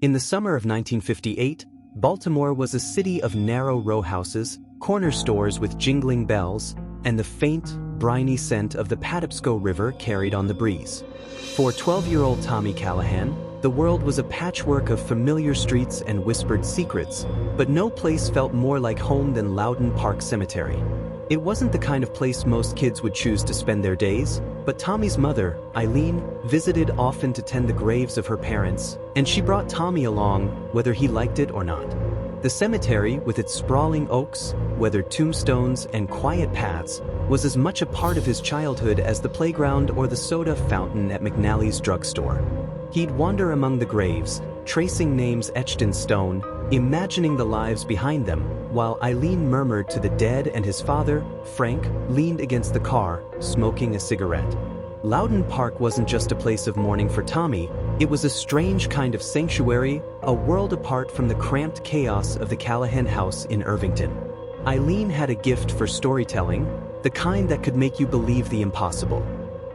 In the summer of 1958, Baltimore was a city of narrow row houses, corner stores with jingling bells, and the faint, briny scent of the Patapsco River carried on the breeze. For 12-year-old Tommy Callahan, the world was a patchwork of familiar streets and whispered secrets, but no place felt more like home than Loudon Park Cemetery. It wasn't the kind of place most kids would choose to spend their days, but Tommy's mother, Eileen, visited often to tend the graves of her parents, and she brought Tommy along, whether he liked it or not. The cemetery, with its sprawling oaks, weathered tombstones, and quiet paths, was as much a part of his childhood as the playground or the soda fountain at McNally's drugstore. He'd wander among the graves, tracing names etched in stone, imagining the lives behind them, while Eileen murmured to the dead and his father, Frank, leaned against the car, smoking a cigarette. Loudon Park wasn't just a place of mourning for Tommy, it was a strange kind of sanctuary, a world apart from the cramped chaos of the Callahan house in Irvington. Eileen had a gift for storytelling, the kind that could make you believe the impossible.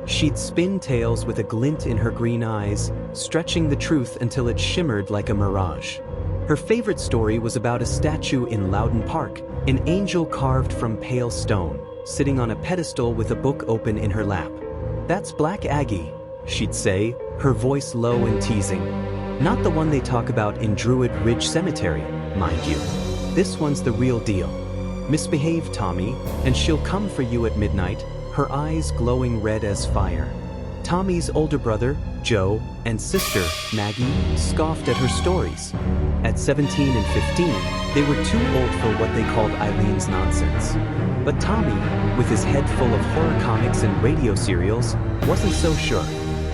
She'd spin tales with a glint in her green eyes, stretching the truth until it shimmered like a mirage. Her favorite story was about a statue in Loudon Park, an angel carved from pale stone, sitting on a pedestal with a book open in her lap. "That's Black Aggie," she'd say, her voice low and teasing. "Not the one they talk about in Druid Ridge Cemetery, mind you. This one's the real deal. Misbehave, Tommy, and she'll come for you at midnight, her eyes glowing red as fire." Tommy's older brother, Joe, and sister, Maggie, scoffed at her stories. At 17 and 15, they were too old for what they called Eileen's nonsense. But Tommy, with his head full of horror comics and radio serials, wasn't so sure.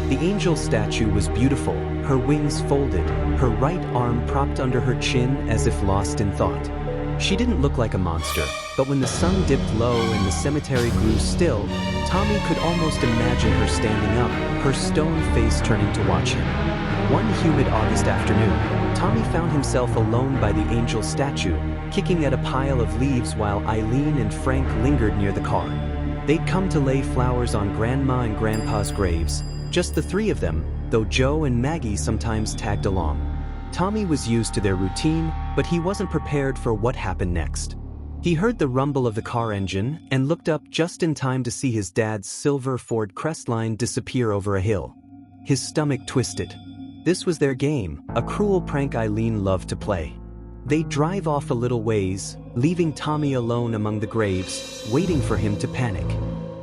The angel statue was beautiful, her wings folded, her right arm propped under her chin as if lost in thought. She didn't look like a monster, but when the sun dipped low and the cemetery grew still, Tommy could almost imagine her standing up, her stone face turning to watch him. One humid August afternoon, Tommy found himself alone by the angel statue, kicking at a pile of leaves while Eileen and Frank lingered near the car. They'd come to lay flowers on Grandma and Grandpa's graves, just the three of them, though Joe and Maggie sometimes tagged along. Tommy was used to their routine, but he wasn't prepared for what happened next. He heard the rumble of the car engine and looked up just in time to see his dad's silver Ford Crestline disappear over a hill. His stomach twisted. This was their game, a cruel prank Eileen loved to play. They'd drive off a little ways, leaving Tommy alone among the graves, waiting for him to panic.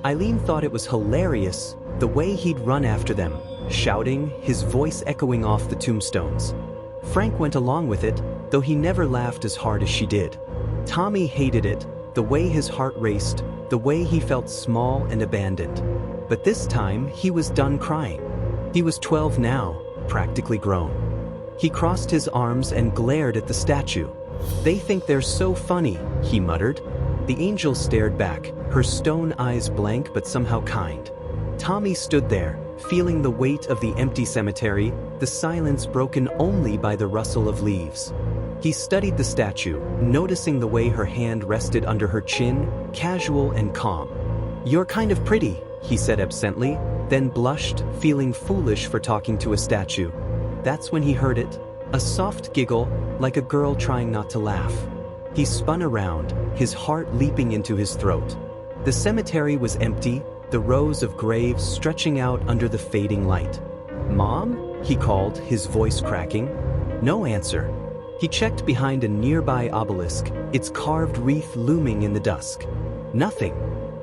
Eileen thought it was hilarious, the way he'd run after them, shouting, his voice echoing off the tombstones. Frank went along with it, though he never laughed as hard as she did. Tommy hated it, the way his heart raced, the way he felt small and abandoned. But this time, he was done crying. He was 12 now, practically grown. He crossed his arms and glared at the statue. "They think they're so funny," he muttered. The angel stared back, her stone eyes blank but somehow kind. Tommy stood there, feeling the weight of the empty cemetery, the silence broken only by the rustle of leaves. He studied the statue, noticing the way her hand rested under her chin, casual and calm. "You're kind of pretty," he said absently, then blushed, feeling foolish for talking to a statue. That's when he heard it, a soft giggle, like a girl trying not to laugh. He spun around, his heart leaping into his throat. The cemetery was empty, the rows of graves stretching out under the fading light. "Mom?" he called, his voice cracking. No answer. He checked behind a nearby obelisk, its carved wreath looming in the dusk. Nothing.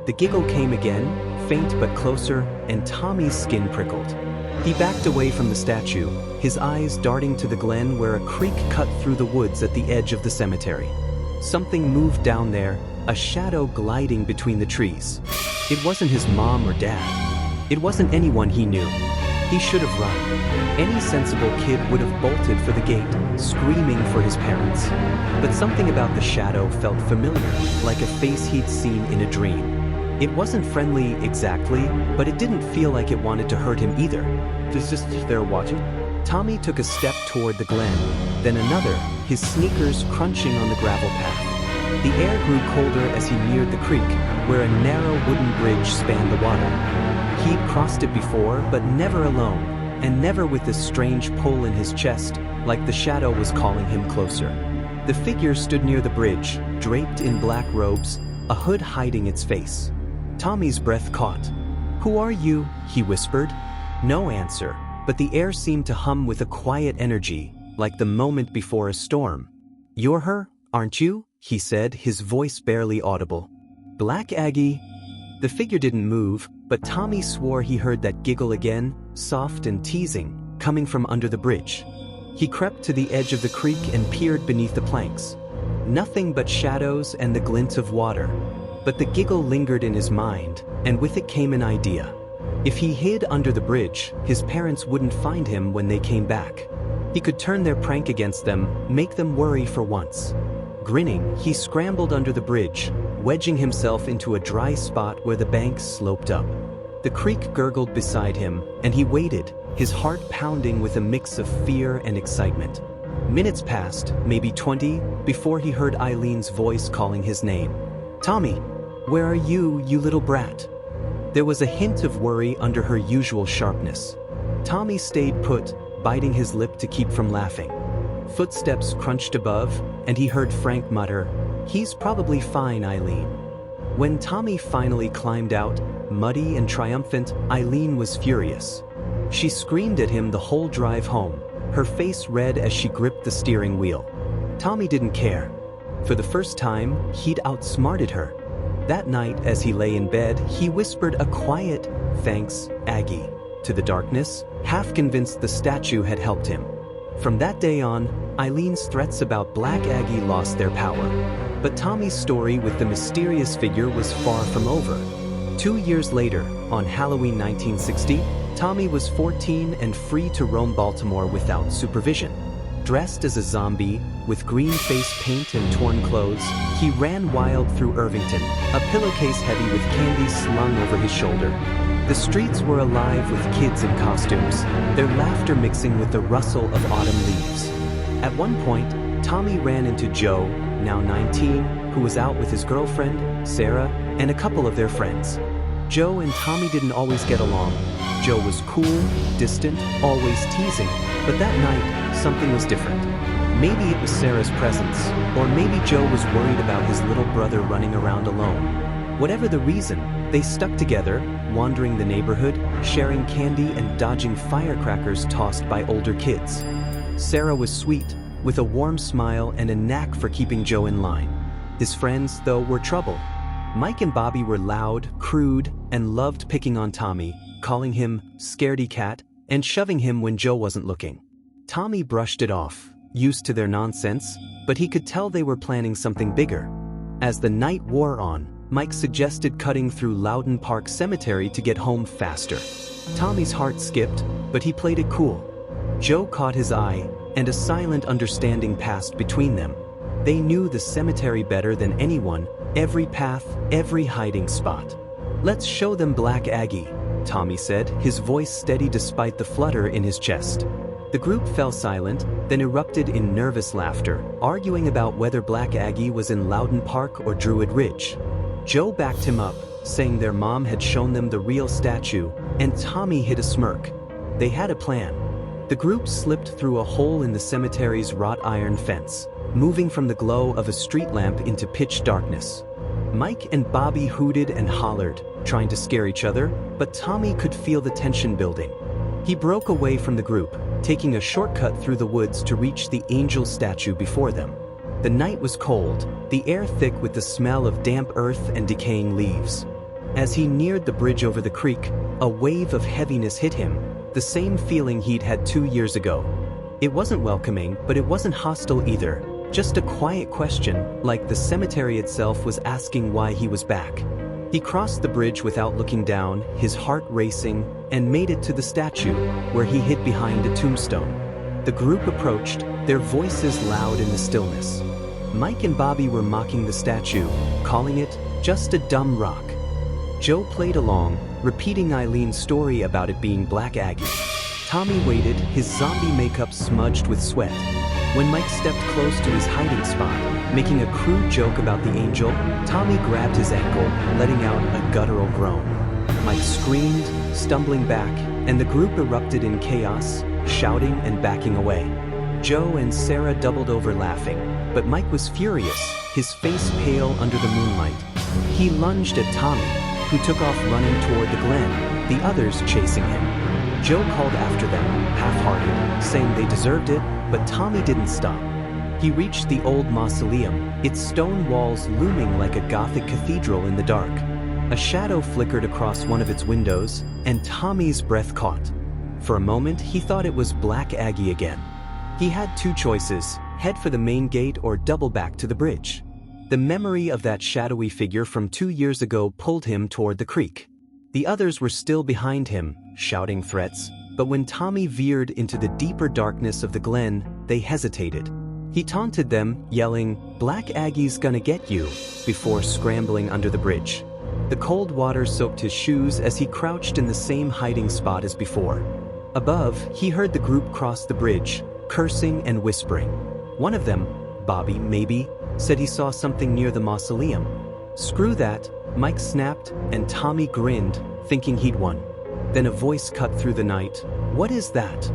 The giggle came again, faint but closer, and Tommy's skin prickled. He backed away from the statue, his eyes darting to the glen where a creek cut through the woods at the edge of the cemetery. Something moved down there, a shadow gliding between the trees. It wasn't his mom or dad. It wasn't anyone he knew. He should have run. Any sensible kid would have bolted for the gate, screaming for his parents. But something about the shadow felt familiar, like a face he'd seen in a dream. It wasn't friendly exactly, but it didn't feel like it wanted to hurt him either. Just there watching? Tommy took a step toward the glen, then another, his sneakers crunching on the gravel path. The air grew colder as he neared the creek, where a narrow wooden bridge spanned the water. He'd crossed it before, but never alone, and never with this strange pull in his chest, like the shadow was calling him closer. The figure stood near the bridge, draped in black robes, a hood hiding its face. Tommy's breath caught. "Who are you?" he whispered. No answer, but the air seemed to hum with a quiet energy, like the moment before a storm. "You're her, aren't you?" he said, his voice barely audible. "Black Aggie?" The figure didn't move, but Tommy swore he heard that giggle again, soft and teasing, coming from under the bridge. He crept to the edge of the creek and peered beneath the planks. Nothing but shadows and the glint of water. But the giggle lingered in his mind, and with it came an idea. If he hid under the bridge, his parents wouldn't find him when they came back. He could turn their prank against them, make them worry for once. Grinning, he scrambled under the bridge, wedging himself into a dry spot where the bank sloped up. The creek gurgled beside him, and he waited, his heart pounding with a mix of fear and excitement. Minutes passed, maybe 20, before he heard Eileen's voice calling his name. "Tommy, where are you, you little brat?" There was a hint of worry under her usual sharpness. Tommy stayed put, biting his lip to keep from laughing. Footsteps crunched above, and he heard Frank mutter, "He's probably fine, Eileen." When Tommy finally climbed out, muddy and triumphant, Eileen was furious. She screamed at him the whole drive home, her face red as she gripped the steering wheel. Tommy didn't care. For the first time, he'd outsmarted her. That night, as he lay in bed, he whispered a quiet, "Thanks, Aggie," to the darkness, half convinced the statue had helped him. From that day on, Eileen's threats about Black Aggie lost their power. But Tommy's story with the mysterious figure was far from over. 2 years later, on Halloween 1960, Tommy was 14 and free to roam Baltimore without supervision. Dressed as a zombie, with green face paint and torn clothes, he ran wild through Irvington, a pillowcase heavy with candy slung over his shoulder. The streets were alive with kids in costumes, their laughter mixing with the rustle of autumn leaves. At one point, Tommy ran into Joe, now 19, who was out with his girlfriend, Sarah, and a couple of their friends. Joe and Tommy didn't always get along. Joe was cool, distant, always teasing, but that night, something was different. Maybe it was Sarah's presence, or maybe Joe was worried about his little brother running around alone. Whatever the reason, they stuck together, wandering the neighborhood, sharing candy and dodging firecrackers tossed by older kids. Sarah was sweet, with a warm smile and a knack for keeping Joe in line. His friends, though, were trouble. Mike and Bobby were loud, crude, and loved picking on Tommy, calling him "scaredy cat" and shoving him when Joe wasn't looking. Tommy brushed it off, used to their nonsense, but he could tell they were planning something bigger. As the night wore on, Mike suggested cutting through Loudon Park Cemetery to get home faster. Tommy's heart skipped, but he played it cool. Joe caught his eye, and a silent understanding passed between them. They knew the cemetery better than anyone, every path, every hiding spot. "Let's show them Black Aggie," Tommy said, his voice steady despite the flutter in his chest. The group fell silent, then erupted in nervous laughter, arguing about whether Black Aggie was in Loudon Park or Druid Ridge. Joe backed him up, saying their mom had shown them the real statue, and Tommy hid a smirk. They had a plan. The group slipped through a hole in the cemetery's wrought iron fence, moving from the glow of a street lamp into pitch darkness. Mike and Bobby hooted and hollered, trying to scare each other, but Tommy could feel the tension building. He broke away from the group, taking a shortcut through the woods to reach the angel statue before them. The night was cold, the air thick with the smell of damp earth and decaying leaves. As he neared the bridge over the creek, a wave of heaviness hit him, the same feeling he'd had 2 years ago. It wasn't welcoming, but it wasn't hostile either, just a quiet question, like the cemetery itself was asking why he was back. He crossed the bridge without looking down, his heart racing, and made it to the statue, where he hid behind a tombstone. The group approached, their voices loud in the stillness. Mike and Bobby were mocking the statue, calling it just a dumb rock. Joe played along, repeating Eileen's story about it being Black Aggie. Tommy waited, his zombie makeup smudged with sweat. When Mike stepped close to his hiding spot, making a crude joke about the angel, Tommy grabbed his ankle, letting out a guttural groan. Mike screamed, stumbling back, and the group erupted in chaos, shouting and backing away. Joe and Sarah doubled over laughing, but Mike was furious, his face pale under the moonlight. He lunged at Tommy, who took off running toward the glen, the others chasing him. Joe called after them, half-hearted, saying they deserved it, but Tommy didn't stop. He reached the old mausoleum, its stone walls looming like a Gothic cathedral in the dark. A shadow flickered across one of its windows, and Tommy's breath caught. For a moment, he thought it was Black Aggie again. He had two choices: head for the main gate or double back to the bridge. The memory of that shadowy figure from 2 years ago pulled him toward the creek. The others were still behind him, shouting threats, but when Tommy veered into the deeper darkness of the glen, they hesitated. He taunted them, yelling, "Black Aggie's gonna get you," before scrambling under the bridge. The cold water soaked his shoes as he crouched in the same hiding spot as before. Above, he heard the group cross the bridge, cursing and whispering. One of them, Bobby maybe, said he saw something near the mausoleum. "Screw that," Mike snapped, and Tommy grinned, thinking he'd won. Then a voice cut through the night. "What is that?"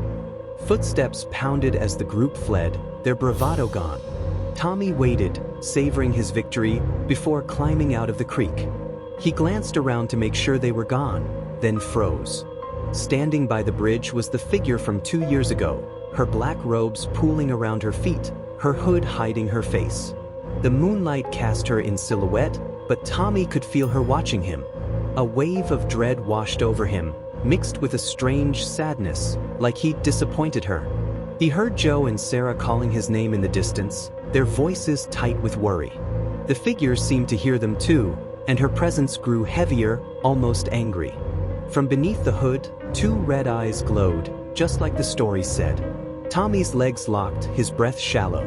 Footsteps pounded as the group fled, their bravado gone. Tommy waited, savoring his victory, before climbing out of the creek. He glanced around to make sure they were gone, then froze. Standing by the bridge was the figure from 2 years ago, her black robes pooling around her feet, her hood hiding her face. The moonlight cast her in silhouette, but Tommy could feel her watching him. A wave of dread washed over him, mixed with a strange sadness, like he'd disappointed her. He heard Joe and Sarah calling his name in the distance, their voices tight with worry. The figure seemed to hear them too, and her presence grew heavier, almost angry. From beneath the hood, 2 red eyes glowed, just like the story said. Tommy's legs locked, his breath shallow.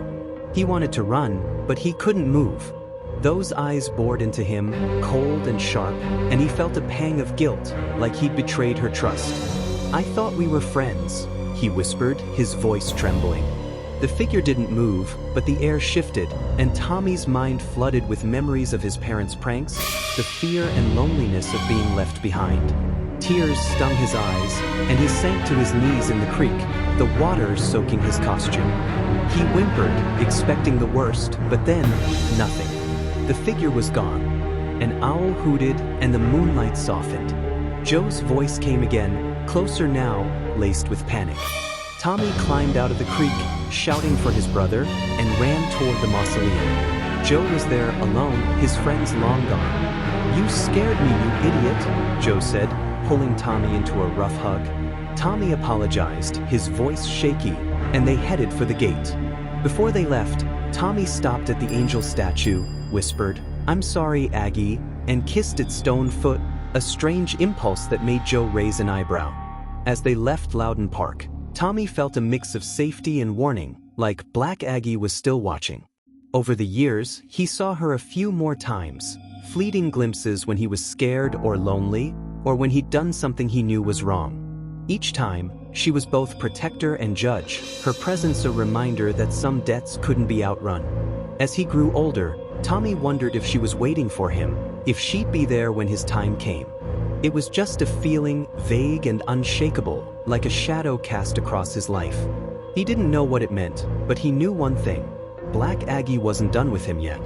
He wanted to run, but he couldn't move. Those eyes bored into him, cold and sharp, and he felt a pang of guilt, like he'd betrayed her trust. "I thought we were friends," he whispered, his voice trembling. The figure didn't move, but the air shifted, and Tommy's mind flooded with memories of his parents' pranks, the fear and loneliness of being left behind. Tears stung his eyes, and he sank to his knees in the creek, the water soaking his costume. He whimpered, expecting the worst, but then, nothing. The figure was gone. An owl hooted, and the moonlight softened. Joe's voice came again, closer now, laced with panic. Tommy climbed out of the creek, shouting for his brother, and ran toward the mausoleum. Joe was there alone, his friends long gone. "You scared me, you idiot," Joe said, pulling Tommy into a rough hug. Tommy apologized, his voice shaky, and they headed for the gate. Before they left, Tommy stopped at the angel statue, whispered, "I'm sorry, Aggie," and kissed its stone foot, a strange impulse that made Joe raise an eyebrow. As they left Loudon Park, Tommy felt a mix of safety and warning, like Black Aggie was still watching. Over the years, he saw her a few more times, fleeting glimpses when he was scared or lonely, or when he'd done something he knew was wrong. Each time, she was both protector and judge, her presence a reminder that some debts couldn't be outrun. As he grew older, Tommy wondered if she was waiting for him, if she'd be there when his time came. It was just a feeling, vague and unshakable, like a shadow cast across his life. He didn't know what it meant, but he knew one thing: Black Aggie wasn't done with him yet.